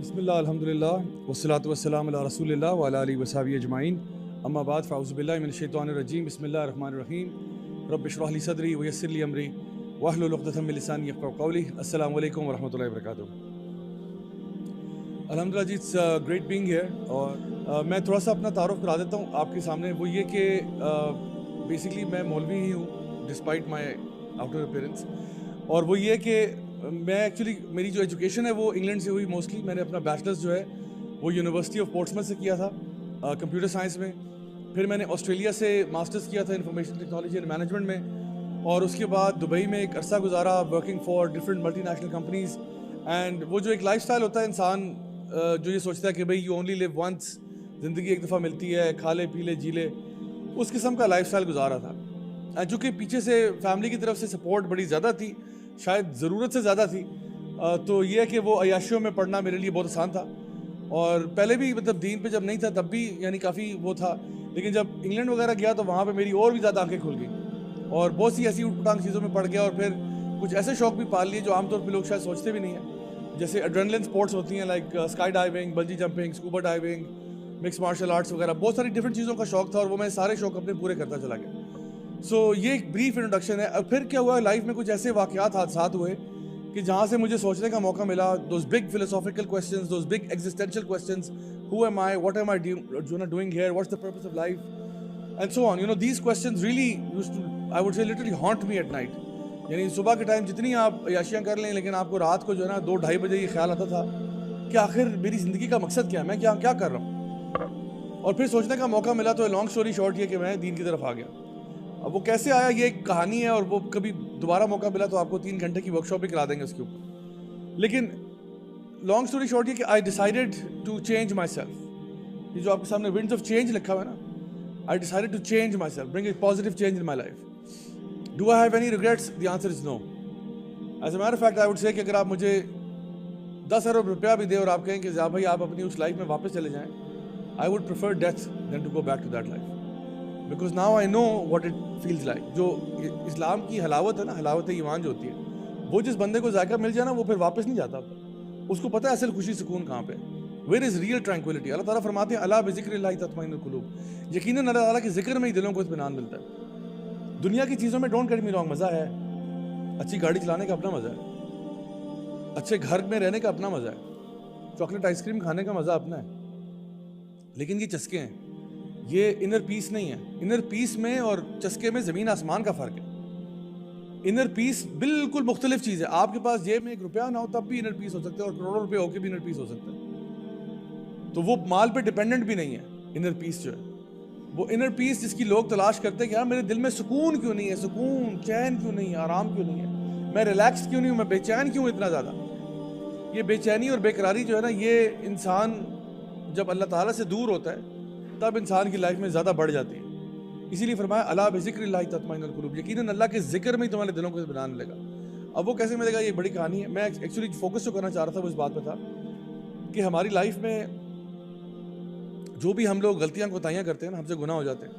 بسم اللہ الحمدللہ والصلاۃ والسلام علی رسول اللہ وعلی آلہ وصحبہ اجمعین اما بعد فاعوذ باللہ من الشیطان الرجیم بسم اللہ الرحمن الرحیم رب اشرح لی صدری ویسر لی امری واحلل عقدۃ من لسانی یفقہوا قولی. السلام علیکم ورحمۃ اللہ وبرکاتہ. الحمدللہ جی اٹس گریٹ بینگ ہیئر. اور میں تھوڑا سا اپنا تعارف کرا دیتا ہوں آپ کے سامنے. وہ یہ کہ بیسکلی میں مولوی ہی ہوں ڈسپائٹ مائی آؤٹر اپیرنس. اور وہ یہ کہ میں ایکچولی میری جو ایجوکیشن ہے وہ انگلینڈ سے ہوئی موسٹلی. میں نے اپنا بیچلرز جو ہے وہ یونیورسٹی آف پورٹسموتھ سے کیا تھا کمپیوٹر سائنس میں. پھر میں نے آسٹریلیا سے ماسٹرز کیا تھا انفارمیشن ٹیکنالوجی اینڈ مینجمنٹ میں. اور اس کے بعد دبئی میں ایک عرصہ گزارا working for different multi national companies. And وہ جو ایک لائف اسٹائل ہوتا ہے انسان جو یہ سوچتا ہے کہ بھائی یو اونلی لیو ونس, زندگی ایک دفعہ ملتی ہے, کھا لے پی لے جی لے, اس قسم کا لائف اسٹائل گزارا تھا. چونکہ پیچھے سے فیملی کی طرف سے سپورٹ بڑی زیادہ تھی, شاید ضرورت سے زیادہ تھی, تو یہ کہ وہ عیاشیوں میں پڑھنا میرے لیے بہت آسان تھا. اور پہلے بھی مطلب دین پہ جب نہیں تھا تب بھی یعنی کافی وہ تھا, لیکن جب انگلینڈ وغیرہ گیا تو وہاں پہ میری اور بھی زیادہ آنکھیں کھل گئیں اور بہت سی ایسی اٹھ پٹانگ چیزوں میں پڑ گیا. اور پھر کچھ ایسے شوق بھی پال لیے جو عام طور پہ لوگ شاید سوچتے بھی نہیں ہیں, جیسے ایڈرینلن سپورٹس ہوتی ہیں like sky diving, bungee jumping, scuba diving, mix martial arts وغیرہ. بہت ساری ڈفرینٹ چیزوں کا شوق تھا اور وہ میں سارے شوق اپنے پورے کرتا چلا گیا. سو یہ ایک بریف انٹروڈکشن ہے. اب پھر کیا ہوا, لائف میں کچھ ایسے واقعات حادثات ہوئے کہ جہاں سے مجھے سوچنے کا موقع ملا. Those big philosophical questions, those big existential questions, who am I, what am I doing here, what's the purpose of life and so on. These questions really used to I would say literally haunt me at night. یعنی صبح کے time جتنی آپ عیاشیاں کر لیں, لیکن آپ کو رات کو جو ہے نا 2-2:30 بجے یہ خیال آتا تھا کہ آخر میری زندگی کا مقصد کیا ہے, میں کیا کر رہا ہوں. اور پھر سوچنے کا موقع ملا تو لانگ اسٹوری شارٹ یہ کہ میں دین کی طرف آ گیا. اب وہ کیسے آیا یہ ایک کہانی ہے, اور وہ کبھی دوبارہ موقع ملا تو آپ کو 3 گھنٹے کی ورک شاپ بھی کرا دیں گے اس کے اوپر. لیکن لانگ اسٹوری شارٹ یہ کہ I decided to change myself. یہ جو آپ کے سامنے ونڈز آف چینج لکھا ہوا ہے نا, I decided to change myself, bring a positive change in my life. Do I have any regrets? The answer is no. As a matter of fact I would say کہ اگر آپ مجھے 10 ارب روپیہ بھی دیں اور آپ کہیں کہ ضیاء بھائی آپ اپنی اس لائف میں واپس چلے جائیں, I would prefer death than to go back to that life. Because now I know what it feels like. جو اسلام کی حلاوت ہے نا, حلاوت ایمان جو ہوتی ہے, وہ جس بندے کو ذائقہ مل جائے نا وہ پھر واپس نہیں جاتا. اس کو پتہ ہے اصل خوشی سکون کہاں پہ, ویئر از ریئل ٹرینکولیٹی. اللہ تعالیٰ فرماتے ہیں الا بذکر اللہ تطمئن القلوب. یقیناً اللہ تعالیٰ کے ذکر میں ہی دلوں کو اطمینان ملتا ہے. دنیا کی چیزوں میں ڈونٹ گیٹ می رانگ, مزہ ہے, اچھی گاڑی چلانے کا اپنا مزہ ہے, اچھے گھر میں رہنے کا اپنا مزہ ہے, چاکلیٹ آئس کریم کھانے کا مزہ اپنا ہے. لیکن یہ چسکے ہیں, یہ انر پیس نہیں ہے. انر پیس میں اور چسکے میں زمین آسمان کا فرق ہے. انر پیس بالکل مختلف چیز ہے. آپ کے پاس جیب میں 1 روپیہ نہ ہو تب بھی انر پیس ہو سکتا ہے, اور کروڑوں روپے ہو کے بھی انر پیس ہو سکتا ہے. تو وہ مال پہ ڈیپینڈنٹ بھی نہیں ہے. انر پیس جو ہے وہ انر پیس جس کی لوگ تلاش کرتے ہیں کہ یار میرے دل میں سکون کیوں نہیں ہے, سکون چین کیوں نہیں ہے, آرام کیوں نہیں ہے, میں ریلیکس کیوں نہیں ہوں, میں بے چین کیوں اتنا زیادہ. یہ بے چینی اور بے قراری جو ہے نا, یہ انسان جب اللہ تعالیٰ سے دور ہوتا ہے تب انسان کی لائف میں زیادہ بڑھ جاتی ہے. اسی لیے فرمایا الا بذکر اللہ تطمئن القلوب, یقیناً اللہ کے ذکر میں ہی تمہارے دلوں کو اطمینان ملے گا. اب وہ کیسے ملے گا, یہ بڑی کہانی ہے. میں ایکچولی فوکس جو کرنا چاہ رہا تھا وہ اس بات پہ تھا کہ ہماری لائف میں جو بھی ہم لوگ غلطیاں کوتاہیاں کرتے ہیں نا, ہم سے گناہ ہو جاتے ہیں.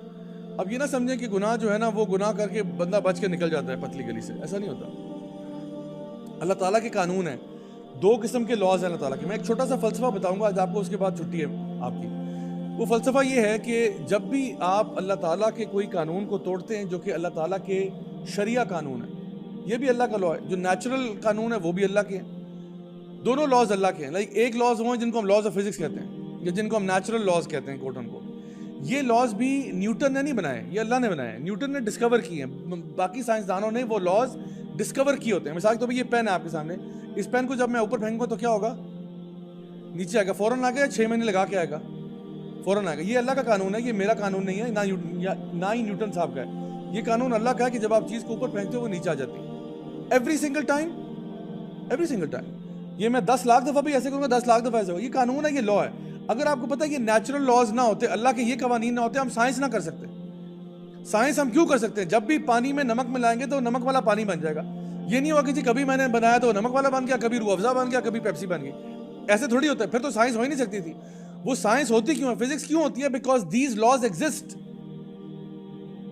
اب یہ نہ سمجھیں کہ گناہ جو ہے نا وہ گناہ کر کے بندہ بچ کے نکل جاتا ہے پتلی گلی سے, ایسا نہیں ہوتا. اللہ تعالیٰ کے قانون ہیں, 2 قسم کے لاز ہیں اللہ تعالیٰ کے. میں ایک چھوٹا سا فلسفہ بتاؤں گا آج آپ کو, اس کے بعد چھٹی ہے آپ کی. وہ فلسفہ یہ ہے کہ جب بھی آپ اللہ تعالیٰ کے کوئی قانون کو توڑتے ہیں جو کہ اللہ تعالیٰ کے شریعہ قانون ہے, یہ بھی اللہ کا لا ہے, جو نیچرل قانون ہے وہ بھی اللہ کے ہیں, دونوں لاز اللہ کے ہیں. لائک ایک لاز وہ ہیں جن کو ہم لاز آف فزکس کہتے ہیں, یا جن کو ہم نیچرل لاز کہتے ہیں کوٹ ان کو. یہ لاز بھی نیوٹن نے نہیں بنائے, یہ اللہ نے بنائے. نیوٹن نے ڈسکور کیے ہیں, باقی سائنسدانوں نے وہ لاز ڈسکور کیے ہوتے ہیں. مثال کے طور پہ یہ پین ہے آپ کے سامنے, اس پین کو جب میں اوپر پھینکوں تو کیا ہوگا, نیچے آئے گا, فوراً آ گیا, 6 مہینے لگا کے آئے گا, فوراً آئے گا. یہ اللہ کا قانون ہے, یہ میرا قانون نہیں ہے, نہ ہی نیوٹن صاحب کا ہے. یہ قانون اللہ کا ہے کہ جب آپ چیز کو اوپر پھینکتے ہو وہ نیچے آ جاتی ہے ایوری سنگل ٹائم. یہ میں 10 لاکھ دفعہ بھی ایسے کروں گا, 10 لاکھ دفعہ ایسے ہوگا. یہ قانون ہے, یہ لا ہے. اگر آپ کو پتہ ہے یہ نیچرل لاز نہ ہوتے, اللہ کے یہ قوانین نہ ہوتے, ہم سائنس نہ کر سکتے. سائنس ہم کیوں کر سکتے ہیں, جب بھی پانی میں نمک ملائیں گے تو نمک والا پانی بن جائے گا. یہ نہیں ہوگا کہ جی کبھی میں نے بنایا تو نمک والا بن گیا, کبھی روح افزا بن گیا, کبھی پیپسی بن گئی. ایسے تھوڑی ہوتا ہے, پھر تو سائنس ہو ہی نہیں سکتی تھی. وہ سائنس ہوتی کیوں ہے, فزکس کیوں ہوتی ہے, because these laws exist.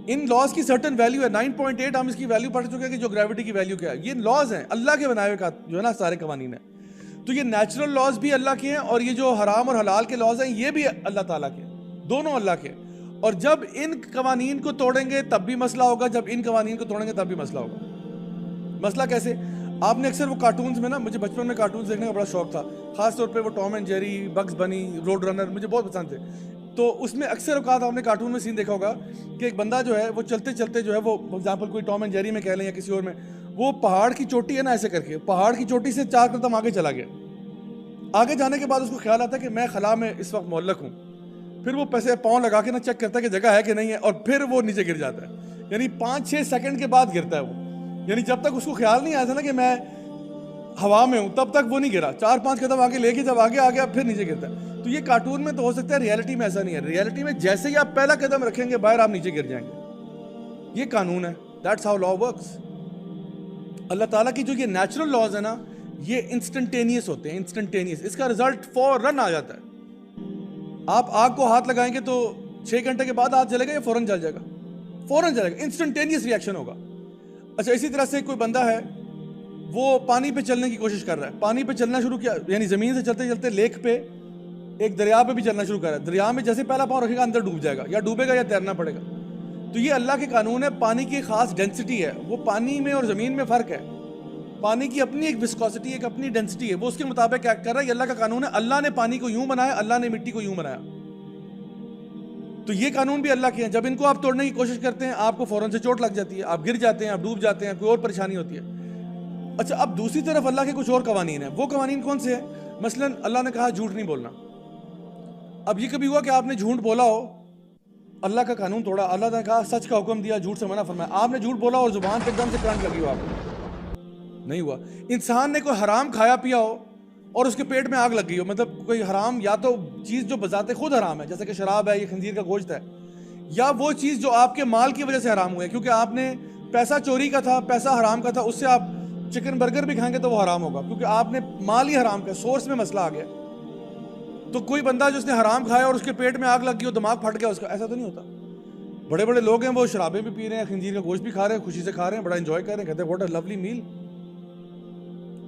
In laws کی سرٹن ویلیو ہے. 9.8 ہم اس کی ویلیو پڑھ چکے ہیں کہ جو گریوٹی کی ویلیو کیا ہے. یہ لاز ہیں اللہ کے بنائے ہوئے جو ہے نا سارے قوانین ہیں. تو یہ نیچرل لاز بھی اللہ کے ہیں اور یہ جو حرام اور حلال کے لاز ہیں یہ بھی اللہ تعالیٰ کے ہیں، دونوں اللہ کے. اور جب ان قوانین کو توڑیں گے تب بھی مسئلہ ہوگا، جب ان قوانین کو توڑیں گے تب بھی مسئلہ ہوگا. مسئلہ کیسے؟ آپ نے اکثر وہ کارٹونز میں نا، مجھے بچپن میں کارٹونز دیکھنے کا بڑا شوق تھا، خاص طور پہ وہ ٹام اینڈ جیری، بگز بنی، روڈ رنر مجھے بہت پسند تھے. تو اس میں اکثر اوقات آپ نے کارٹون میں سین دیکھا ہوگا کہ ایک بندہ جو ہے وہ چلتے چلتے جو ہے وہ ایگزامپل کوئی ٹام اینڈ جیری میں کہہ لیں یا کسی اور میں، وہ پہاڑ کی چوٹی ہے نا ایسے کر کے پہاڑ کی چوٹی سے 4 قدم آگے چلا گیا. آگے جانے کے بعد اس کو خیال آتا ہے کہ میں خلا میں اس وقت معلق ہوں. پھر وہ پیسے پاؤں لگا کے نا چیک کرتا ہے کہ جگہ ہے کہ نہیں ہے، اور پھر وہ نیچے گر جاتا ہے. یعنی 5-6 سیکنڈ کے بعد گرتا ہے وہ. یعنی جب تک اس کو خیال نہیں آیا تھا نا کہ میں ہوا میں ہوں تب تک وہ نہیں گرا. 4-5 قدم آگے لے کے جب آگے آ گیا پھر نیچے گرتا ہے. تو یہ کارٹون میں تو ہو سکتا ہے، ریئلٹی میں ایسا نہیں ہے. ریئلٹی میں جیسے ہی آپ پہلا قدم رکھیں گے باہر آپ نیچے گر جائیں گے. یہ قانون ہے. That's how law works. اللہ تعالیٰ کی جو یہ نیچرل لاز ہے نا یہ انسٹنٹینیس ہوتے ہیں، انسٹنٹینیس. اس کا رزلٹ فوراً آ جاتا ہے. آپ آگ کو ہاتھ لگائیں گے تو 6 گھنٹے کے بعد ہاتھ جلے گا یا فوراً جل جائے گا؟ فوراً جلے گا. انسٹنٹینیس ریئیکشن ہوگا. اچھا اسی طرح سے کوئی بندہ ہے وہ پانی پہ چلنے کی کوشش کر رہا ہے، پانی پہ چلنا شروع کیا، یعنی زمین سے چلتے چلتے لیک پہ ایک دریا پہ بھی چلنا شروع کر رہا ہے. دریا میں جیسے پہلا پاؤں رکھے گا اندر ڈوب جائے گا، یا ڈوبے گا یا تیرنا پڑے گا. تو یہ اللہ کے قانون ہے. پانی کی خاص ڈینسٹی ہے، وہ پانی میں اور زمین میں فرق ہے. پانی کی اپنی ایک وسکوسٹی، ایک اپنی ڈینسٹی ہے، وہ اس کے مطابق ایکٹ کر رہا ہے. یہ اللہ کا قانون ہے. اللہ نے پانی کو یوں بنایا، اللہ نے مٹی کو یوں بنایا. تو یہ قانون بھی اللہ کے ہیں. جب ان کو آپ توڑنے کی کوشش کرتے ہیں آپ کو فوراً سے چوٹ لگ جاتی ہے، آپ گر جاتے ہیں، آپ ڈوب جاتے ہیں، کوئی اور پریشانی ہوتی ہے. اچھا اب دوسری طرف اللہ کے کچھ اور قوانین ہیں. وہ قوانین کون سے ہیں؟ مثلاً اللہ نے کہا جھوٹ نہیں بولنا. اب یہ کبھی ہوا کہ آپ نے جھوٹ بولا ہو، اللہ کا قانون توڑا. اللہ نے کہا سچ کا حکم دیا، جھوٹ سے منع فرمایا، آپ نے جھوٹ بولا اور زبان پہ ایک دم سے کرنٹ لگی ہو آپ کو؟ نہیں ہوا. انسان نے کوئی حرام کھایا پیا ہو اور اس کے پیٹ میں آگ لگ گئی ہو، مطلب کوئی حرام یا تو چیز جو بذات خود حرام ہے جیسے کہ شراب ہے، یہ خنزیر کا گوشت ہے، یا وہ چیز جو آپ کے مال کی وجہ سے حرام ہوئی ہے کیونکہ آپ نے پیسہ چوری کا تھا، پیسہ حرام کا تھا، اس سے آپ چکن برگر بھی کھائیں گے تو وہ حرام ہوگا کیونکہ آپ نے مال ہی حرام کا، سورس میں مسئلہ آ گیا. تو کوئی بندہ جو اس نے حرام کھایا اور اس کے پیٹ میں آگ لگ گئی ہو، دماغ پھٹ گیا اس کا، ایسا تو نہیں ہوتا. بڑے بڑے لوگ ہیں وہ شرابیں بھی پی رہے ہیں، خنزیر کا گوشت بھی کھا رہے ہیں، خوشی سے کھا رہے ہیں، بڑا انجوائے کر رہے ہیں، کہتے ہیں واٹ اے لولی میل.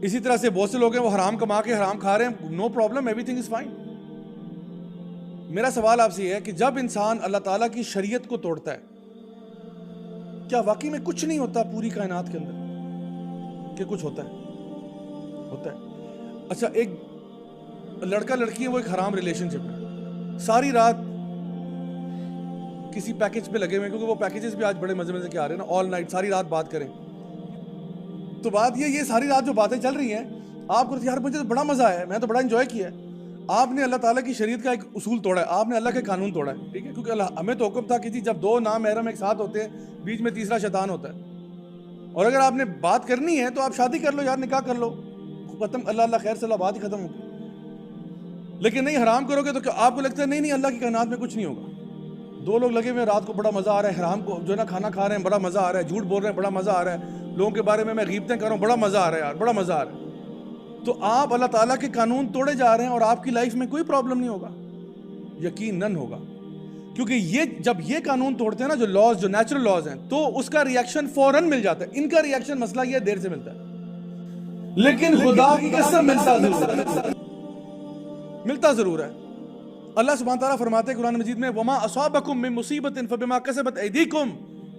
اسی طرح سے بہت سے لوگ ہیں وہ حرام کما کے حرام کھا رہے ہیں، no problem, everything is fine. میرا سوال آپ سے یہ ہے کہ جب انسان اللہ تعالیٰ کی شریعت کو توڑتا ہے کیا واقعی میں کچھ نہیں ہوتا پوری کائنات کے اندر کہ کچھ ہوتا ہے؟ اچھا ایک لڑکا لڑکی ہے، وہ ایک حرام ریلیشن شپ ہے، ساری رات کسی پیکج پہ لگے ہوئے ہیں کیونکہ وہ پیکیجز بھی آج بڑے مزے مزے کے آ رہے ہیں نا، آل نائٹ ساری رات بات کریں. تو بات یہ ساری رات جو باتیں چل رہی ہیں آپ کو یار مجھے تو بڑا مزہ آیا ہے، میں تو بڑا انجوائے کیا ہے. آپ نے اللہ تعالیٰ کی شریعت کا ایک اصول توڑا ہے، آپ نے اللہ کے قانون توڑا ہے، ٹھیک ہے، کیونکہ اللہ ہمیں تو حکم تھا کہ جی جب 2 نامحرم ایک ساتھ ہوتے ہیں بیچ میں تیسرا شیطان ہوتا ہے، اور اگر آپ نے بات کرنی ہے تو آپ شادی کر لو یار، نکاح کر لو، ختم، اللہ خیر سے اللہ، بات ہی ختم ہوگی. لیکن نہیں حرام کرو گے تو آپ کو لگتا ہے نہیں اللہ کی کائنات میں کچھ نہیں ہوگا. 2 لوگ لگے ہوئے رات کو بڑا مزہ آ رہا ہے، حرام کو جو ہے نا کھانا کھا رہے ہیں بڑا مزہ آ رہا ہے، جھوٹ بول رہے ہیں بڑا مزہ آ رہا ہے، لوگوں کے بارے میں غیبتیں کر رہا ہوں بڑا مزہ آ رہا ہے یار، بڑا مزہ آ رہا ہے. تو آپ اللہ تعالیٰ کے قانون توڑے جا رہے ہیں اور آپ کی لائف میں کوئی پرابلم نہیں ہوگا، یقیناً ہوگا. کیونکہ یہ جب یہ قانون توڑتے ہیں نا جو لاز، جو نیچرل لاز ہیں، تو اس کا ریئیکشن فوراً مل جاتا ہے. ان کا ریئیکشن مسئلہ یہ دیر سے ملتا ہے، لیکن خدا کی قسم ملتا ضرور ہے. اللہ سبحانہ تعالیٰ فرماتے ہیں قرآن مجید میں وما اصابکم من مصیبت فبما کسبت ایدیکم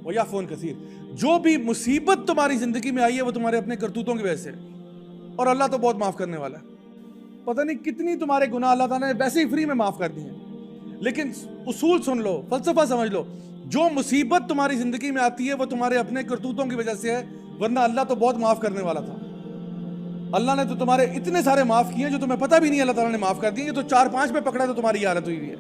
ویعفو عن کثیر. جو بھی مصیبت تمہاری زندگی میں آئی ہے وہ تمہارے اپنے کرتوتوں کی وجہ سے، اور اللہ تو بہت معاف کرنے والا ہے. پتہ نہیں کتنی تمہارے گناہ اللہ تعالیٰ نے ویسے ہی فری میں معاف کر دی ہیں. لیکن اصول سن لو، فلسفہ سمجھ لو، جو مصیبت تمہاری زندگی میں آتی ہے وہ تمہارے اپنے کرتوتوں کی وجہ سے ہے، ورنہ اللہ تو بہت معاف کرنے والا تھا. اللہ نے تو تمہارے اتنے سارے معاف کیے ہیں جو تمہیں پتہ بھی نہیں اللہ تعالیٰ نے معاف کر دیے. یہ تو 4-5 میں پکڑا تو تمہاری حالت ہوئی ہے.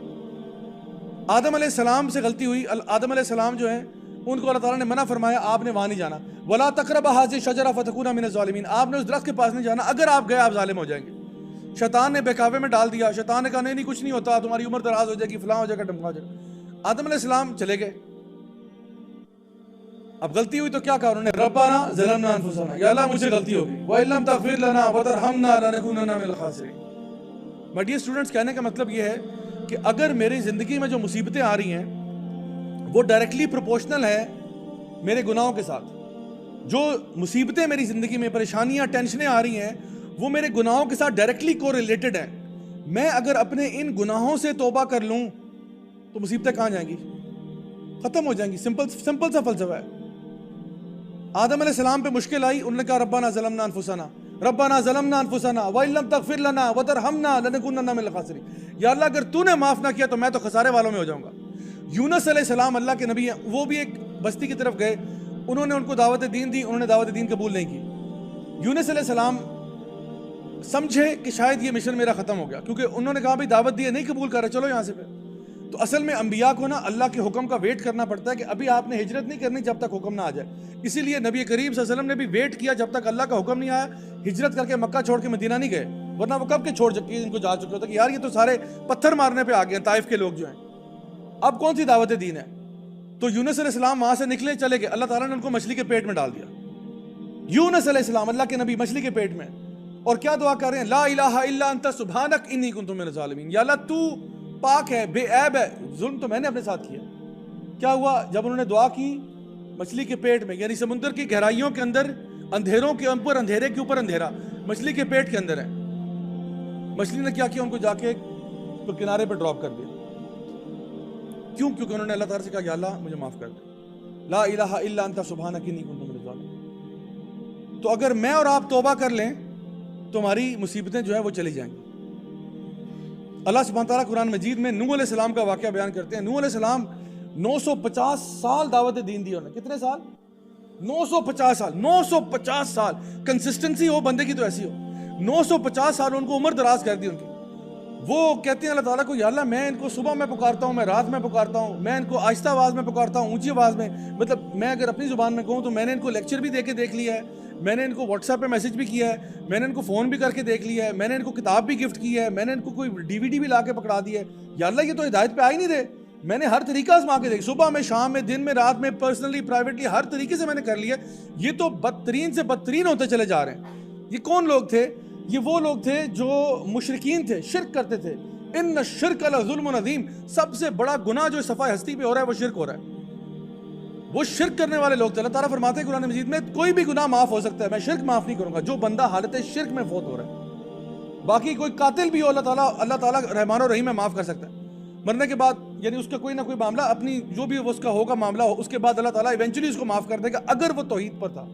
آدم علیہ السلام سے غلطی ہوئی، آدم علیہ السلام جو ہیں ان کو اللہ تعالیٰ نے منع فرمایا آپ نے وہاں نہیں جانا، وَلَا تَقْرَبَ هَٰذِهِ الشَّجَرَةَ فَتَكُونَ مِنَ الظَّالِمِينَ. آپ نے اس درخت کے پاس نہیں جانا، اگر آپ گئے آپ ظالم ہو جائیں گے. شیطان نے بہکاوے میں ڈال دیا، شیطان نے کہا نہیں کچھ نہیں ہوتا، تمہاری عمر دراز ہو جائے گی، فلاں ہو جائے گا، ڈمکا ہو جائے گا. آدم علیہ السلام چلے گئے. اب غلطی ہوئی تو کیا کہا انہوں نے؟ ربنا ظلمنا انفسنا، یا اللہ مجھے غلطی ہوگی، وَإِن لَّمْ تَغْفِرْ لَنَا وَتَرْحَمْنَا لَنَكُونَنَّ مِنَ الْخَاسِرِينَ. مائی ڈیئر اسٹوڈنٹس، کہنے کا مطلب یہ ہے کہ اگر میری زندگی میں جو مصیبتیں آ رہی ہیں وہ ڈائریکٹلی پروپورشنل ہے میرے گناہوں کے ساتھ. جو مصیبتیں میری زندگی میں، پریشانیاں، ٹینشنیں آ رہی ہیں وہ میرے گناہوں کے ساتھ ڈائریکٹلی کو ریلیٹڈ ہیں. میں اگر اپنے ان گناہوں سے توبہ کر لوں تو مصیبتیں کہاں جائیں گی؟ ختم ہو جائیں گی. سمپل سا فلسفہ ہے. آدم علیہ السلام پہ مشکل آئی, انہوں نے کہا ربنا ظلمنا انفسنا وَإِن لَّمْ تَغْفِرْ لَنَا وَتَرْحَمْنَا لَنَكُونَنَّ مِنَ الْخَاسِرِينَ. یا اللہ اگر تو نے معاف نہ کیا تو میں تو خسارے والوں میں ہو جاؤں گا. یونس علیہ السلام اللہ کے نبی ہیں, وہ بھی ایک بستی کی طرف گئے, انہوں نے ان کو دعوت دین دی, انہوں نے دعوت دین قبول نہیں کی. یونس علیہ السلام سمجھے کہ شاید یہ مشن میرا ختم ہو گیا, کیونکہ انہوں نے کہا بھی دعوت دی ہے نہیں قبول کر رہے, چلو یہاں سے پھر. تو اصل میں انبیاء کو نا اللہ کے حکم کا ویٹ کرنا پڑتا ہے کہ ابھی آپ نے ہجرت نہیں کرنی جب تک حکم نہ آ جائے. اسی لیے نبی کریم صلی اللہ علیہ وسلم نے بھی ویٹ کیا جب تک اللہ کا حکم نہیں آیا. ہجرت کر کے مکہ چھوڑ کے مدینہ نہیں گئے, ورنہ وہ کب کے چھوڑ چکے, ان کو جا چکے ہوتا کہ یار یہ تو سارے پتھر مارنے پہ آ گئے ہیں طائف کے لوگ جو ہیں, اب کون سی دعوت دین ہے. تو یونس علیہ السلام وہاں سے نکلے, چلے گئے, اللہ تعالیٰ نے ان کو مچھلی کے پیٹ میں ڈال دیا. یونس علیہ السلام اللہ کے نبی مچھلی کے پیٹ میں, اور کیا دعا کر رہے ہیں, لا الہ الا انت سبحانک انی کنت من الظالمین. یا اللہ تو پاک ہے, بے عیب ہے, ظلم تو میں نے اپنے ساتھ کیا. کیا ہوا جب انہوں نے دعا کی مچھلی کے پیٹ میں, یعنی سمندر کی گہرائیوں کے اندر, اندھیروں کے اوپر اندھیرے کے اوپر اندھیرا, مچھلی کے پیٹ کے اندر ہے. مچھلی نے کیا کیا, ان کو جا کے کنارے پہ ڈراپ کر دیا. کیوں؟ کیونکہ انہوں نے اللہ تعالیٰ سے کہا یا اللہ مجھے معاف کر دے, لا الہ الا انت سبحانک انی کنت من الظالمین. تو اگر میں اور آپ توبہ کر لیں تو ہماری مصیبتیں جو ہیں وہ چلی جائیں گی. اللہ سبحانہ تعالیٰ قرآن مجید میں نوح علیہ السلام کا واقعہ بیان کرتے ہیں. نوح علیہ السلام 950 سال دعوت دین دی انہوں نے. کتنے سال؟ 950 سال. 950 سال کنسسٹنسی ہو بندے کی تو ایسی ہو. 950 سال ان کو عمر دراز کر دی ان کی. وہ کہتے ہیں اللہ تعالیٰ کو یا اللہ میں ان کو صبح میں پکارتا ہوں, میں رات میں پکارتا ہوں, میں ان کو آہستہ آواز میں پکارتا ہوں, اونچی آواز میں, مطلب میں اگر اپنی زبان میں کہوں تو میں نے ان کو لیکچر بھی دے کے دیکھ لیا ہے, میں نے ان کو واٹس ایپ پہ میسج بھی کیا ہے, میں نے ان کو فون بھی کر کے دیکھ لیا ہے, میں نے ان کو کتاب بھی گفٹ کی ہے, میں نے ان کو کوئی ڈی وی ڈی بھی لا کے پکڑا دی ہے. یا اللہ یہ تو ہدایت پہ آ ہی نہیں رہے. میں نے ہر طریقہ آزما کے دیکھ, صبح میں, شام میں, دن میں, رات میں, پرسنلی, پرائیویٹلی, ہر طریقے سے میں نے کر لیا. یہ تو بدترین سے بدترین ہوتے چلے جا رہے ہیں. یہ کون لوگ تھے؟ یہ وہ لوگ تھے جو مشرکین تھے, شرک کرتے تھے. ان الشرک لظلم عظیم, سب سے بڑا گناہ جو صفحہ ہستی پہ ہو رہا ہے وہ شرک ہو رہا ہے. وہ شرک کرنے والے لوگ تھے. اللہ تعالیٰ فرماتے ہیں قرآن مجید میں کوئی بھی گناہ معاف ہو سکتا ہے, میں شرک معاف نہیں کروں گا جو بندہ حالت شرک میں فوت ہو رہا ہے. باقی کوئی قاتل بھی ہو اللہ تعالیٰ رحمان و رحیم ہے, معاف کر سکتا ہے. مرنے کے بعد یعنی اس کا کوئی نہ کوئی معاملہ, اپنی جو بھی اس کا ہوگا معاملہ, اس کے بعد اللہ تعالیٰ ایونچولی اس کو معاف کر دے گا اگر وہ توحید پر تھا.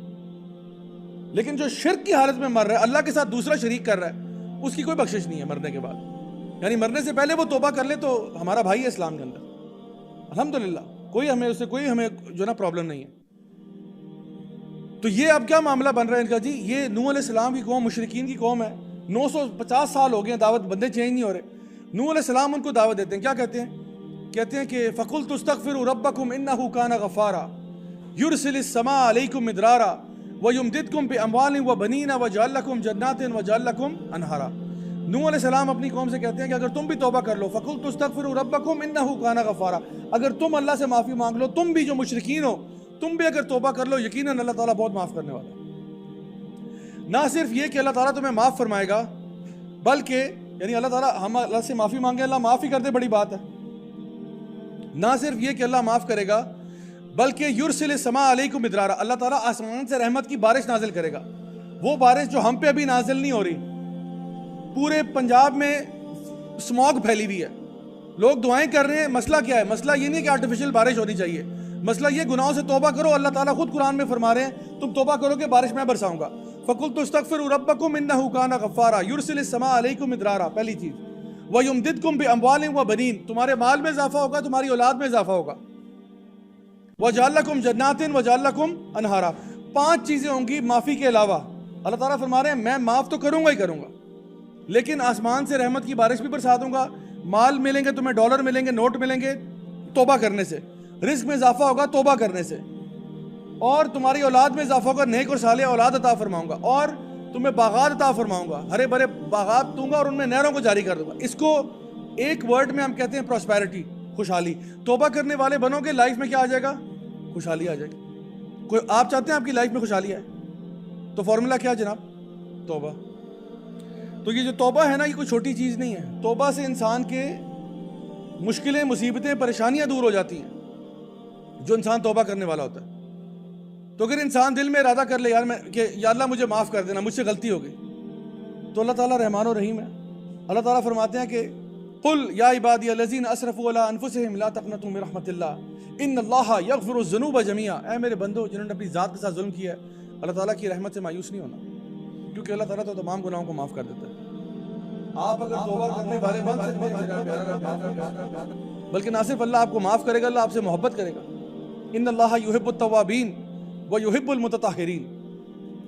لیکن جو شرک کی حالت میں مر رہا ہے, اللہ کے ساتھ دوسرا شریک کر رہا ہے, اس کی کوئی بخشش نہیں ہے مرنے کے بعد. یعنی مرنے سے پہلے وہ توبہ کر لے تو ہمارا بھائی ہے اسلام کے اندر, الحمدللہ, کوئی ہمیں اس سے کوئی ہمیں جو نا پرابلم نہیں ہے. تو یہ اب کیا معاملہ بن رہا ہے ان کا جی؟ یہ نوح علیہ السلام کی قوم مشرکین کی قوم ہے. 950 سال ہو گئے ہیں دعوت, بندے چینج نہیں ہو رہے. نوح علیہ السلام ان کو دعوت دیتے ہیں, کیا کہتے ہیں؟ کہتے ہیں کہ فَقُلْتُ اسْتَغْفِرُوا رَبَّكُمْ إِنَّهُ كَانَ غَفَّارًا يُرْسِلِ السَّمَاءَ عَلَيْكُمْ مِدْرَارًا وَيُمْدِدْكُمْ بِأَمْوَالٍ وَبَنِينَ وَيَجْعَلْ لَكُمْ جَنَّاتٍ وَيَجْعَلْ لَكُمْ أَنْهَارًا. نوح علیہ السلام اپنی قوم سے کہتے ہیں کہ اگر تم بھی توبہ کر لو, فَقُلْتُ اسْتَغْفِرُوا رَبَّكُمْ إِنَّهُ كَانَ غَفَّارًا, اگر تم اللہ سے معافی مانگ لو, تم بھی جو مشرکین ہو, تم بھی اگر توبہ کر لو, یقیناً اللہ تعالیٰ بہت معاف کرنے والا ہے. نہ صرف یہ کہ اللہ تعالیٰ تمہیں معاف فرمائے گا, بلکہ یعنی اللہ تعالیٰ, ہم اللہ سے معافی مانگیں اللہ معاف ہی کر دے, بڑی بات ہے. نہ صرف یہ کہ اللہ معاف کرے گا, بلکہ یرسل السماء علیکم مدرارا, اللہ تعالیٰ آسمان سے رحمت کی بارش نازل کرے گا. وہ بارش جو ہم پہ ابھی نازل نہیں ہو رہی. پورے پنجاب میں سموگ پھیلی ہوئی ہے, لوگ دعائیں کر رہے ہیں. مسئلہ کیا ہے؟ مسئلہ یہ نہیں کہ آرٹیفیشل بارش ہونی چاہیے, مسئلہ یہ گناہوں سے توبہ کرو. اللہ تعالیٰ خود قرآن میں فرما رہے ہیں تم توبہ کرو کہ بارش میں برساؤں گا. فَقُلْتُ اسْتَغْفِرُوا رَبَّكُمْ إِنَّهُ كَانَ غَفَّارًا يُرْسِلِ السَّمَاءَ عَلَيْكُمْ مِدْرَارًا, پہلی چیز. وَيُمْدِدْكُمْ بِأَمْوَالٍ وَبَنِينَ, تمہارے مال میں اضافہ ہوگا, تمہاری اولاد میں اضافہ ہوگا. وَجَعَلْ لَكُمْ جَنَّاتٍ وَجَعَلْ لَكُمْ أَنْهَارًا, 5 چیزیں ہوں گی معافی کے علاوہ. اللہ تعالیٰ فرما رہے ہیں میں معاف تو کروں گا ہی کروں گا, لیکن آسمان سے رحمت کی بارش بھی برسا دوں گا. مال ملیں گے تمہیں, ڈالر ملیں گے, نوٹ ملیں گے توبہ کرنے سے. رزق میں اضافہ ہوگا توبہ کرنے سے. اور تمہاری اولاد میں اضافہ ہوگا, نیک اور صالح اولاد عطا فرماؤں گا. اور تمہیں باغات عطا فرماؤں گا, ہرے بھرے باغات دوں گا اور ان میں نہروں کو جاری کر دوں گا. اس کو ایک ورڈ میں ہم کہتے ہیں پراسپیرٹی, خوشحالی. توبہ کرنے والے بنو گے, لائف میں کیا آ جائے گا؟ خوشحالی آ جائے گی. کوئی آپ چاہتے ہیں آپ کی لائف میں خوشحالی آئے تو فارمولا کیا جناب؟ توبہ. تو یہ جو توبہ ہے نا, یہ کوئی چھوٹی چیز نہیں ہے. توبہ سے انسان کے مشکلیں, مصیبتیں, پریشانیاں دور ہو جاتی ہیں جو انسان توبہ کرنے والا ہوتا ہے. تو اگر انسان دل میں ارادہ کر لے یار میں کہ یا اللہ مجھے معاف کر دینا, مجھ سے غلطی ہو گئی, تو اللہ تعالیٰ رحمان و رحیم ہے. اللہ تعالیٰ فرماتے ہیں کہ قل یا عبادی الذین اسرفوا علی انفسہم لا تقنطوا من رحمت اللہ ان اللہ یغفر الذنوب جميعا. اے میرے بندو جنہوں نے اپنی ذات کے ساتھ ظلم کیا ہے، اللہ تعالیٰ کی رحمت سے مایوس نہیں ہونا، کیونکہ اللہ تعالیٰ تو تمام گناہوں کو معاف کر دیتا ہے. آپ اگر توبہ کرنے والے بن سکتے ہیں، بلکہ نہ صرف اللہ آپ کو معاف کرے گا، اللہ آپ سے محبت کرے گا. ان اللہ یحب التوابین ویحب المتطہرین.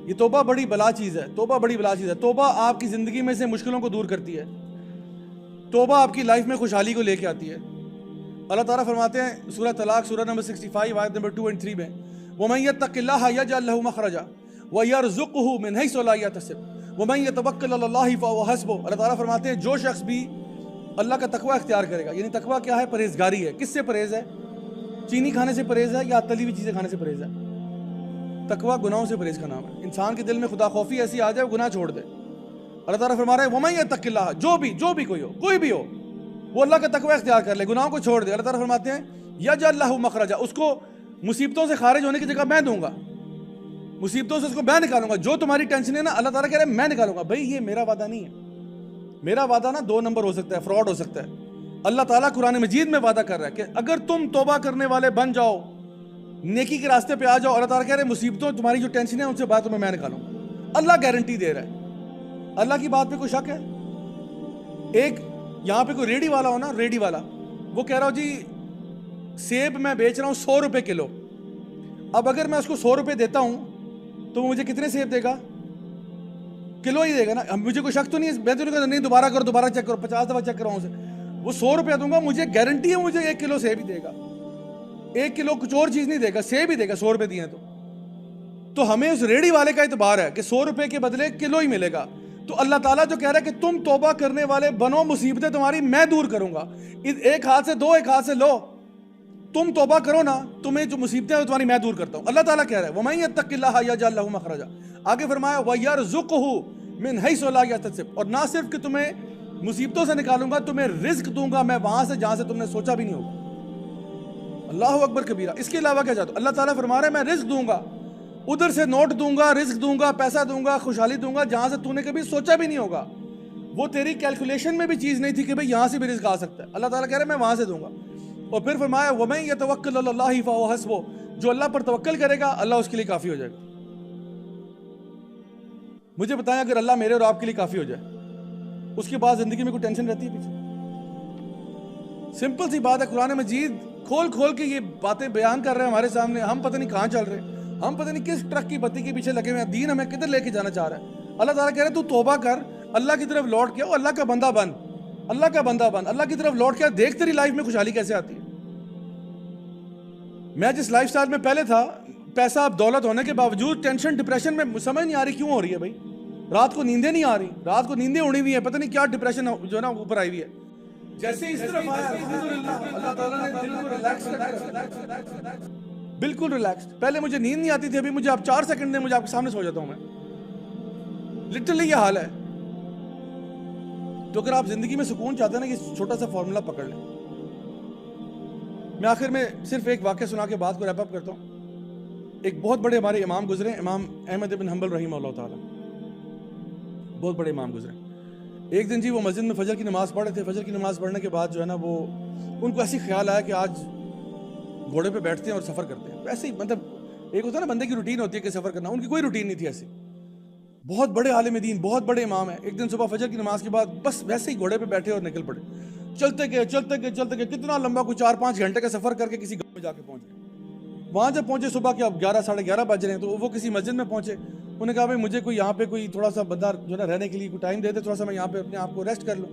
یہ توبہ بڑی بلا چیز ہے، توبہ بڑی بلا چیز ہے. توبہ آپ کی زندگی میں سے مشکلوں کو دور کرتی ہے، توبہ آپ کی لائف میں خوشحالی کو لے کے آتی ہے. اللہ تعالیٰ فرماتے ہیں سورہ طلاق سورہ نمبر 65 آیت نمبر 2 اور 3 میں وَمَن يَتَّقِ اللَّهَ يَجْعَل لَّهُ مَخْرَجًا وَيَرْزُقْهُ مِنْ حَيْثُ لَا يَحْتَسِبُ وَمَن يَتَوَكَّلْ عَلَى اللَّهِ فَهُوَ حَسْبُهُ. اللہ تعالیٰ فرماتے ہیں جو شخص بھی اللہ کا تقوی اختیار کرے گا، یعنی تقوی کیا ہے؟ پرہیزگاری ہے. کس سے پرہیز ہے؟ چینی کھانے سے پرہیز ہے یا تلی ہوئی چیزیں کھانے سے پرہیز ہے؟ تقوی گناہوں سے پرہیز کا نام ہے. انسان کے دل میں خدا خوفی ایسی آ جائے وہ گناہ چھوڑ دے. اللہ تعالیٰ فرما رہے ہیں وَمَن يَتَّقِ اللَّهَ جو بھی کوئی بھی ہو وہ اللہ کا تقوی اختیار کر لے، گناہوں کو چھوڑ دے. اللہ تعالیٰ فرماتے ہیں یجعل لہ مخرجا، اس کو مصیبتوں سے خارج ہونے کی جگہ میں دوں گا، مصیبتوں سے اس کو میں نکالوں گا. جو تمہاری ٹینشن ہے نا، اللہ تعالیٰ کہہ رہے ہیں میں نکالوں گا. بھائی یہ میرا وعدہ نہیں ہے، میرا وعدہ نا 2 نمبر ہو سکتا ہے، فراڈ ہو سکتا ہے. اللہ تعالیٰ قرآن مجید میں وعدہ کر رہا ہے کہ اگر تم توبہ کرنے والے بن جاؤ، نیکی کے راستے پہ آ جاؤ، اللہ تعالیٰ کہہ رہے ہیں مصیبتوں تمہاری جو ٹینشن ہے ان سے بات تمہیں میں نکالوں. اللہ گارنٹی دے رہا ہے. اللہ کی بات پہ کوئی شک ہے؟ ایک یہاں پہ کوئی ریڈی والا ہو نا، ریڈی والا، وہ کہہ رہا ہو جی سیب میں بیچ رہا ہوں 100 روپے کلو. اب اگر میں اس کو 100 روپے دیتا ہوں تو وہ مجھے کتنے سیب دے گا؟ کلو ہی دے گا نا. مجھے کوئی شک تو نہیں ہے، میں تو نہیں کہتا نہیں دوبارہ کرو، دوبارہ چیک کرو، 50 دفعہ چیک کراؤں سے. وہ 100 روپے دوں گا، مجھے گارنٹی ہے مجھے 1 کلو سیب ہی دے گا. 1 کلو کچھ اور چیز نہیں دے گا، سیب ہی دے گا. 100 روپے دیے تو ہمیں اس ریڈی والے کا اعتبار ہے کہ 100 روپے کے بدلے کلو ہی ملے گا. تو اللہ تعالیٰ جو کہہ رہا ہے کہ تم توبہ کرنے والے بنو، مصیبتیں تمہاری میں دور کروں گا. ایک ہاتھ سے دو، ایک ہاتھ سے لو. تم توبہ کرو نا، تمہیں جو مصیبتیں ہیں تمہاری میں دور کرتا ہوں. اللہ تعالیٰ کہہ رہا ہے وَمَن يَتَّقِ اللَّهَ يَجْعَل لَّهُ مَخْرَجًا. آگے فرمایا وَيَرْزُقْهُ مِنْ حَيْثُ لَا يَحْتَسِبُ. اور نہ صرف کہ تمہیں مصیبتوں سے نکالوں گا، تمہیں رزق دوں گا میں وہاں سے جہاں سے تم نے سوچا بھی نہیں ہوگا. اللہ اکبر کبیرہ. اس کے علاوہ کیا چاہتا ہوں؟ اللہ تعالیٰ فرما رہا ہے میں رزق دوں گا، ادھر سے نوٹ دوں گا، رزق دوں گا، پیسہ دوں گا، خوشحالی دوں گا جہاں سے تو نے کبھی سوچا بھی نہیں ہوگا. وہ تیری کیلکولیشن میں بھی چیز نہیں تھی کہ بھئی یہاں سے بھی رزق آ سکتا ہے. اللہ تعالیٰ کہہ رہا ہے میں وہاں سے دوں گا. اور پھر فرمایا وَمَن يَتَوَكَّلْ عَلَى اللَّهِ فَهُوَ حَسْبُهُ. جو اللہ پر توکل کرے گا اللہ اس کے لیے کافی ہو جائے گا. مجھے بتائیں اگر اللہ میرے اور آپ کے لیے کافی ہو جائے، اس کے بعد زندگی میں کوئی ٹینشن رہتی ہے پیچھے؟ سمپل سی بات ہے. قرآن مجید کھول کھول کے یہ باتیں بیان کر رہے ہیں ہمارے سامنے. ہم پتہ نہیں کہاں چل رہے ہیں، ہم پتہ نہیں کس ٹرک کی بتی کے پیچھے لگے ہوئے ہیں. دین ہمیں کدھر لے کے جانا چاہ رہا ہے. اللہ تعالیٰ کہہ رہے ہیں تو توبہ کر، اللہ کی طرف لوٹ کے اللہ کا بندہ بن، اللہ کا بندہ بن، اللہ کی طرف لوٹ کے دیکھ تیری لائف میں خوشحالی کیسے آتی ہے. میں جس لائف سٹائل میں پہلے تھا، پیسہ اب دولت ہونے کے باوجود ٹینشن ڈپریشن میں سمجھ نہیں آ رہی کیوں ہو رہی ہے. بھائی رات کو نیندیں نہیں آ رہی، رات کو نیندیں اڑی ہوئی ہیں، پتہ نہیں کیا ڈپریشن جو ہے نا اوپر آئی ہوئی ہے. جیسے اس طرف آیا الحمدللہ اللہ تعالیٰ نے دل کو ریلیکس کر، بالکل ریلیکس. پہلے مجھے نیند نہیں آتی تھی، ابھی مجھے آپ 4 سیکنڈ دیں مجھے آپ کے سامنے سو جاتا ہوں میں. لٹرلی یہ حال ہے. تو اگر آپ زندگی میں سکون چاہتے ہیں نا، یہ چھوٹا سا فارمولا پکڑ لیں. میں آخر میں صرف ایک واقعہ سنا کے بات کو ریپ اپ کرتا ہوں. ایک بہت بڑے ہمارے امام گزرے، امام احمد بن حنبل رحمہ اللہ تعالیٰ، بہت بڑے امام گزرے. ایک دن جی وہ مسجد میں فجر کی نماز پڑھ رہے تھے. فجر کی نماز پڑھنے کے بعد جو ہے نا وہ ان کو ایسی خیال آیا کہ آج گھوڑے پہ بیٹھتے ہیں اور سفر کرتے ہیں. ایسے ہی مطلب ایک ہوتا ہے نا بندے کی روٹین ہوتی ہے کہ سفر کرنا، ان کی کوئی روٹین نہیں تھی ایسی. بہت بڑے عالم دین، بہت بڑے امام ہیں. ایک دن صبح فجر کی نماز کے بعد بس ویسے ہی گھوڑے پہ بیٹھے اور نکل پڑے. چلتے گئے کتنا لمبا، کوئی 4-5 گھنٹے کا سفر کر کے کسی گاؤں میں جا کے پہنچ گئے. وہاں جب پہنچے صبح کے اب 11-11:30 بج رہے ہیں، تو وہ کسی مسجد میں پہنچے. انہوں نے کہا بھائی مجھے کوئی یہاں پہ کوئی تھوڑا سا بندہ جو ہے نا رہنے کے لیے کوئی ٹائم دے دے، تھوڑا سا میں یہاں پہ اپنے آپ کو ریسٹ کر لوں.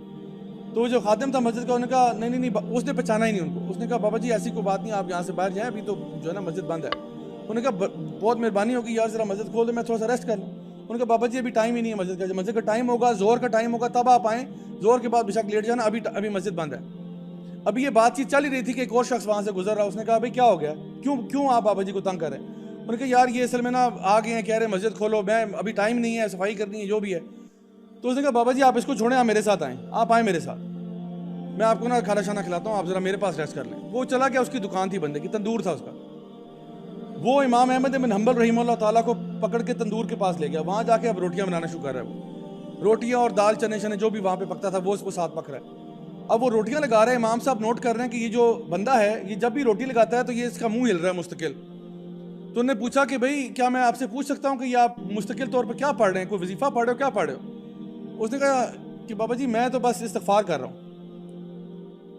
تو وہ جو خادم تھا مسجد کا، انہوں نے کہا نہیں، اس نے پہچانا ہی نہیں ان کو. اس نے کہا بابا جی ایسی کوئی بات نہیں، آپ یہاں سے باہر جائیں، ابھی تو جو ہے نا مسجد بند ہے. انہوں نے کہا بہت مہربانی ہوگی یار، ذرا مسجد کھول دیں، میں تھوڑا سا ریسٹ کر لوں. انہوں نے کہا بابا جی ابھی ٹائم ہی نہیں ہے مسجد کا، مسجد کا ٹائم ہوگا، زور کا ٹائم ہوگا تب آپ آئیں، زور کے بعد بے شک لیٹ جانا، ابھی مسجد بند ہے. ابھی یہ بات چیت چل ہی رہی تھی کہ ایک اور شخص وہاں سے گزر رہا. اس نے کہا بھائی کیا ہو گیا، کیوں آپ بابا جی کو تنگ کر رہے ہیں؟ انہوں نے کہا یار یہ اصل میں نا آ گئے ہیں، کہہ رہے ہیں مسجد کھولو، میں ابھی ٹائم نہیں ہے، صفائی کرنی ہے جو بھی ہے. تو اس نے کہا بابا جی آپ اس کو چھوڑیں، آپ میرے ساتھ آئیں، آپ آئیں میرے ساتھ، میں آپ کو نا کھانا شانا کھلاتا ہوں، آپ ذرا میرے پاس ریسٹ کر لیں. وہ چلا گیا، اس کی دکان تھی بندے کی، تندور تھا اس کا. وہ امام احمد بن حنبل رحمہ اللہ تعالیٰ کو پکڑ کے تندور کے پاس لے گیا. وہاں جا کے اب روٹیاں بنانا شروع کر رہا ہے. وہ روٹیاں اور دال چنے شنے جو بھی وہاں پہ پکتا تھا وہ اس کو ساتھ پک رہا ہے. اب وہ روٹیاں لگا رہے ہیں, امام صاحب نوٹ کر رہے ہیں کہ یہ جو بندہ ہے یہ جب بھی روٹی لگاتا ہے تو یہ اس کا منہ ہل رہا ہے مستقل. تو انہوں نے پوچھا کہ بھائی کیا میں آپ سے پوچھ سکتا ہوں کہ یہ آپ مستقل طور پہ کیا پڑھ رہے ہیں, کوئی وظیفہ پڑھ رہے ہو, کیا پڑھ رہے ہو؟ اس نے کہا کہ بابا جی میں تو بس استغفار کر رہا ہوں,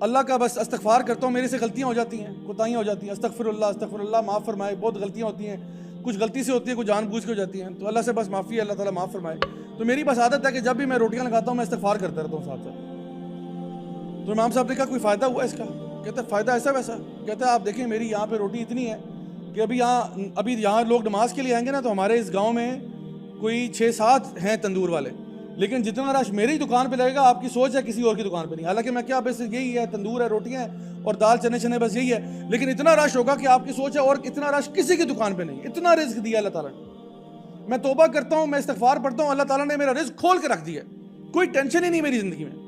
اللہ کا بس استغفار کرتا ہوں, میرے سے غلطیاں ہو جاتی ہیں, کوتاہیاں ہو جاتی ہیں, استغفر اللہ معاف فرمائے, بہت غلطیاں ہوتی ہیں, کچھ غلطی سے ہوتی ہیں, کچھ جان بوجھ کے ہو جاتی ہیں, تو اللہ سے بس معافی ہے, اللہ تعالیٰ معاف فرمائے. تو میری بس عادت ہے کہ جب بھی میں روٹیاں لگاتا ہوں میں استغفار کرتا رہتا ہوں ساتھ ساتھ. تو امام صاحب نے کہا کوئی فائدہ ہوا اس کا؟ کہتے ہیں فائدہ ایسا ویسا. کہتے ہیں آپ دیکھیں میری یہاں پہ روٹی اتنی ہے کہ ابھی یہاں لوگ نماز کے لیے آئیں گے نا تو ہمارے اس گاؤں میں کوئی 6-7 ہیں تندور والے, لیکن جتنا رش میری دکان پہ لگے گا آپ کی سوچ ہے کسی اور کی دکان پہ نہیں. حالانکہ میں کیا بس یہی ہے, تندور ہے, روٹیاں ہیں اور دال چنے شنے بس یہی ہے, لیکن اتنا رش ہوگا کہ آپ کی سوچ ہے اور اتنا رش کسی کی دکان پہ نہیں. اتنا رزق دیا اللہ تعالیٰ نے. میں توبہ کرتا ہوں, میں استغفار پڑھتا ہوں, اللہ تعالیٰ نے میرا رزق کھول کے رکھ دیا, کوئی ٹینشن ہی نہیں میری زندگی میں.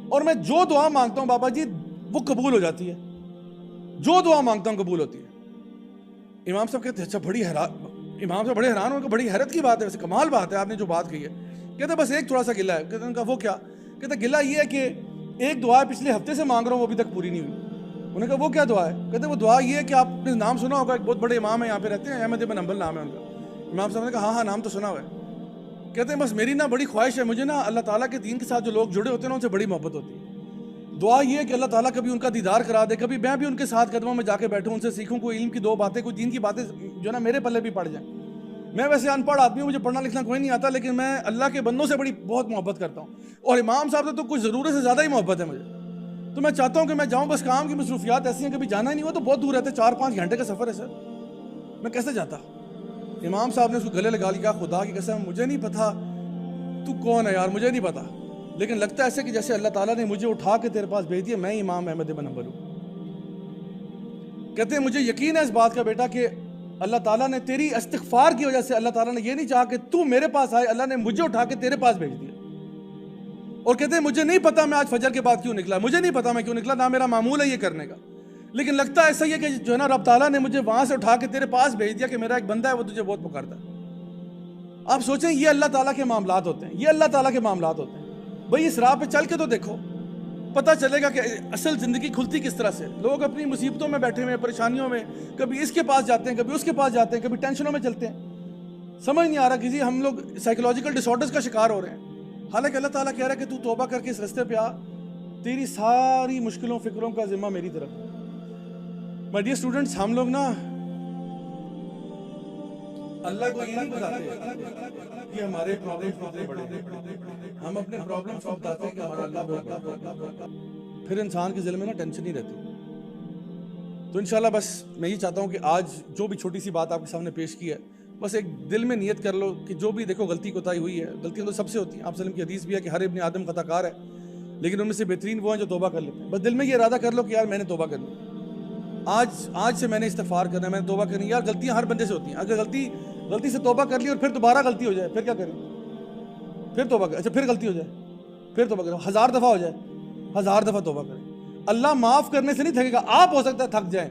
اور میں جو دعا مانگتا ہوں بابا جی وہ قبول ہو جاتی ہے, جو دعا مانگتا ہوں قبول ہوتی ہے. امام صاحب کہتے ہیں اچھا امام صاحب بڑے حیران ہو, بڑی حیرت کی بات ہے, ویسے کمال بات ہے آپ نے جو بات کہی ہے. کہتے بس ایک تھوڑا سا گلہ ہے. کہتے ہیں وہ کیا؟ کہتے گلہ یہ ہے کہ ایک دعا پچھلے ہفتے سے مانگ رہا ہوں وہ ابھی تک پوری نہیں ہوئی. انہوں نے کہا وہ کیا دعا ہے؟ کہتے وہ دعا یہ ہے کہ آپ نے نام سنا ہوگا, ایک بہت بڑے امام ہیں یہاں پہ رہتے ہیں, احمد بن حنبل نام ہے ان کا. امام صاحب نے کہا ہاں نام تو سنا ہوا ہے. کہتے ہیں بس میری نا بڑی خواہش ہے, مجھے نا اللہ تعالیٰ کے دین کے ساتھ جو لوگ جڑے ہوتے ہیں نا ان سے بڑی محبت ہوتی ہے. دعا یہ ہے کہ اللہ تعالیٰ کبھی ان کا دیدار کرا دے, کبھی میں بھی ان کے ساتھ قدموں میں جا کے بیٹھوں, ان سے سیکھوں, کوئی علم کی 2 باتیں, کوئی دین کی باتیں جو نا میرے پلے بھی پڑ جائیں. میں ویسے ان پڑھ آدمی ہوں, مجھے پڑھنا لکھنا کوئی نہیں آتا, لیکن میں اللہ کے بندوں سے بہت محبت کرتا ہوں, اور امام صاحب سے تو کچھ ضرورت سے زیادہ ہی محبت ہے مجھے. تو میں چاہتا ہوں کہ میں جاؤں, بس کام کی مصروفیات ایسی ہیں کبھی جانا ہی نہیں ہوا, تو بہت دور رہتے, 4-5 گھنٹے کا سفر ہے سر, میں کیسے جاتا؟ امام صاحب نے اس کو گلے لگا لیا, خدا کی قسم مجھے نہیں پتا تو کون ہے یار, مجھے نہیں پتا, لیکن لگتا ہے ایسے کہ جیسے اللہ تعالیٰ نے مجھے اٹھا کے تیرے پاس بھیج دیا, میں امام احمد بن حنبل ہوں. کہتے ہیں مجھے یقین ہے اس بات کا بیٹا کہ اللہ تعالیٰ نے تیری استغفار کی وجہ سے, اللہ تعالیٰ نے یہ نہیں چاہا کہ تو میرے پاس آئے, اللہ نے مجھے اٹھا کے تیرے پاس بھیج دیا. اور کہتے ہیں مجھے نہیں پتا میں آج فجر کے بعد کیوں نکلا, مجھے نہیں پتا میں کیوں نکلا, نہ میرا معمول ہے یہ کرنے کا, لیکن لگتا ہے ایسا ہی ہے کہ جو ہے نا رب تعالیٰ نے مجھے وہاں سے اٹھا کے تیرے پاس بھیج دیا کہ میرا ایک بندہ ہے وہ تجھے بہت پکارتا ہے. آپ سوچیں یہ اللہ تعالیٰ کے معاملات ہوتے ہیں, یہ اللہ تعالیٰ کے معاملات ہوتے ہیں. بھائی اس راہ پہ چل کے تو دیکھو, پتہ چلے گا کہ اصل زندگی کھلتی کس طرح سے. لوگ اپنی مصیبتوں میں بیٹھے ہوئے, پریشانیوں میں, کبھی اس کے پاس جاتے ہیں, کبھی اس کے پاس جاتے ہیں, کبھی ٹینشنوں میں چلتے ہیں, سمجھ نہیں آ رہا کسی, ہم لوگ سائیکولوجیکل ڈس آرڈرز کا شکار ہو رہے ہیں. حالانکہ اللہ تعالیٰ کہہ رہا ہے کہ تو توبہ کر کے اس رستے پہ آ, تیری ساری مشکلوں فکروں کا ذمہ میری طرف. مائی ڈیئر اسٹوڈنٹس, ہم لوگ نا اللہ کو یہ نہیں بتاتے کہ ہمارے پرابلمز کتنے بڑے ہیں, ہم اپنے پرابلمز کو بتاتے ہیں کہ ہمارا اللہ بہت بڑا. پھر انسان کے دل میں نا ٹینشن نہیں رہتی. تو انشاءاللہ بس میں یہ چاہتا ہوں کہ آج جو بھی چھوٹی سی بات آپ کے سامنے پیش کی ہے, بس ایک دل میں نیت کر لو کہ جو بھی دیکھو غلطی کوتاہی ہوئی ہے, غلطیاں تو سب سے ہوتی ہیں, آپ وسلم کی حدیث بھی ہے کہ ہر ابن آدم خطا کار ہے, لیکن ان میں سے بہترین وہ ہیں جو توبہ کر لیتے ہیں. بس دل میں یہ ارادہ کر لو کہ یار میں نے توبہ کرنی, آج سے میں نے استغفار کرنا ہے, میں نے توبہ کرنی. یار غلطیاں ہر بندے سے ہوتی ہیں, اگر غلطی سے توبہ کر لی اور پھر دوبارہ غلطی ہو جائے پھر کیا کریں؟ پھر توبہ کریں, اچھا پھر غلطی ہو جائے پھر توبہ کریں, 1000 دفعہ ہو جائے 1000 دفعہ توبہ کریں. اللہ معاف کرنے سے نہیں تھکے گا, آپ ہو سکتا ہے تھک جائیں,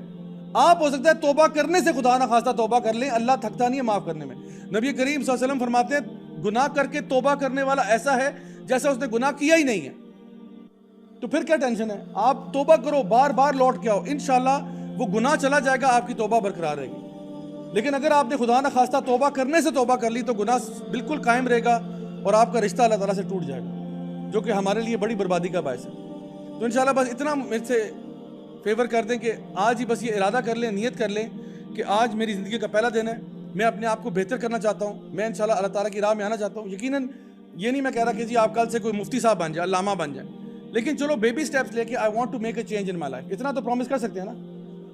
آپ ہو سکتا ہے توبہ کرنے سے خدا نہ خواستہ توبہ کر لیں, اللہ تھکتا نہیں ہے معاف کرنے میں. نبی کریم صلی اللہ علیہ وسلم فرماتے ہیں گناہ کر کے توبہ کرنے والا ایسا ہے جیسا اس نے گناہ کیا ہی نہیں ہے. تو پھر کیا ٹینشن ہے, آپ توبہ کرو, بار بار لوٹ کے آؤ, انشاءاللہ وہ گناہ چلا جائے گا, آپ کی توبہ برقرار رہے گی. لیکن اگر آپ نے خدا نہ خواستہ توبہ کرنے سے توبہ کر لی تو گناہ بالکل قائم رہے گا اور آپ کا رشتہ اللہ تعالیٰ سے ٹوٹ جائے گا, جو کہ ہمارے لیے بڑی بربادی کا باعث ہے. تو انشاءاللہ بس اتنا میرے سے فیور کر دیں کہ آج ہی بس یہ ارادہ کر لیں, نیت کر لیں کہ آج میری زندگی کا پہلا دن ہے, میں اپنے آپ کو بہتر کرنا چاہتا ہوں, میں انشاءاللہ اللہ تعالیٰ کی راہ میں آنا چاہتا ہوں. یقیناً یہ نہیں میں کہہ رہا کہ جی آپ کل سے کوئی مفتی صاحب بن جائیں, علامہ بن جائیں, لیکن چلو بیبی سٹیپس لے کے I want to make a change in my life, اتنا تو پرومس کر سکتے ہیں نا.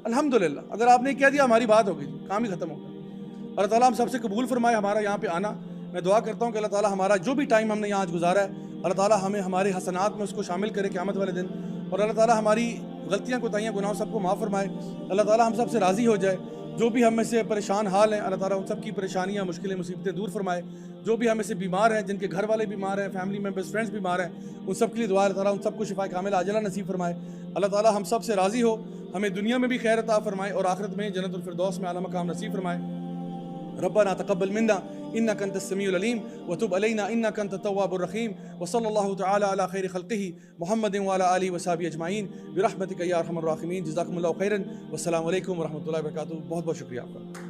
الحمدللہ اگر آپ نے کہہ دیا ہماری بات ہو گئی, کام ہی ختم ہو گیا. اللہ تعالیٰ ہم سب سے قبول فرمائے ہمارا یہاں پہ آنا. میں دعا کرتا ہوں کہ اللہ تعالیٰ ہمارا جو بھی ٹائم ہم نے یہاں آج گزارا ہے, اللہ تعالیٰ ہمیں ہمارے حسنات میں اس کو شامل کرے قیامت والے دن, اور اللہ تعالیٰ ہماری غلطیاں کوتاہیاں گناہوں سب کو معاف فرمائے. اللہ تعالیٰ ہم سب سے راضی ہو جائے. جو بھی ہم میں سے پریشان حال ہیں, اللہ تعالیٰ ان سب کی پریشانیاں, مشکلیں, مصیبتیں دور فرمائے. جو بھی ہمیں سے بیمار ہیں, جن کے گھر والے بیمار ہیں, فیملی ممبرز, فرینڈس بیمار ہیں, ان سب کے لیے دعا, اللہ تعالیٰ ان سب کو شفا کامل عاجلہ نصیب فرمائے. اللہ تعالیٰ ہم سب سے راضی ہو, ہمیں دنیا میں بھی خیر عطا فرمائے اور آخرت میں جنت الفردوس میں اعلیٰ مقام نصیب فرمائے. ربنا تقبل منا إنك أنت السميع العليم وتب علينا إنك أنت التواب الرحيم وصلى الله تعالى على خير خلقه محمد وعلى آله وصحبه أجمعين برحمتك يا أرحم الراحمين. جزاكم الله خيرا والسلام علیکم ورحمۃ اللہ وبرکاتہ. بہت بہت شکریہ آپ کا.